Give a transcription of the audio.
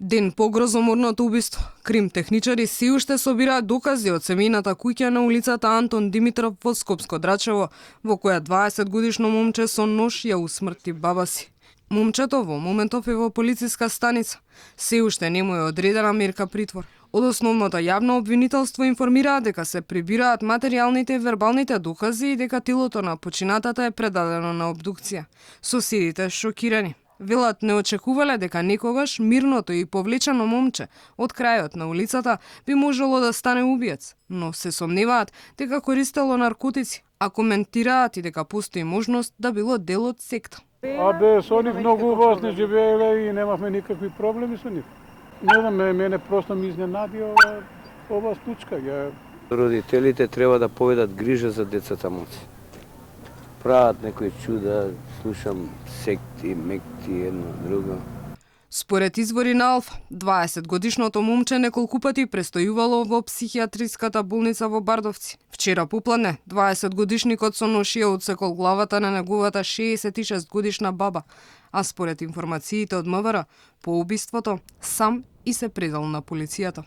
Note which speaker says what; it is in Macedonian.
Speaker 1: Ден по грозоморното убиство, кримтехничари се уште собираат докази од семејната куќа на улицата Антон Димитров во Скопско Драчево, во која 20-годишно момче со нож ја усмрти баба си. Момчето во моментов е во полициска станица. Се уште не му е одредена мерка притвор. Од основното јавно обвинителство информираат дека се прибираат материјалните и вербалните докази и дека телото на починатата е предадено на обдукција. Соседите шокирани. Велат не очекувале дека некогаш мирното и повлечено момче од крајот на улицата би можело да стане убиец, но се сомневаат дека користело наркотици, а коментираат и дека постои можност да било дел од секта.
Speaker 2: Со нив многу убаво сме живееле и немавме никакви проблеми со нив. Не знам, мене просто ми изненади ова случка.
Speaker 3: Родителите треба да поведат грижа за децата моци. Прават некои чуда, слушам секти, мекти, едно друго.
Speaker 1: Според извори на Алфа, 20-годишното момче неколку пати престојувало во психијатриската болница во Бардовци. Вчера попладне, 20-годишникот со нож ја отсекол главата на неговата 66-годишна баба, а според информациите од МВР, по убиството сам и се предал на полицијата.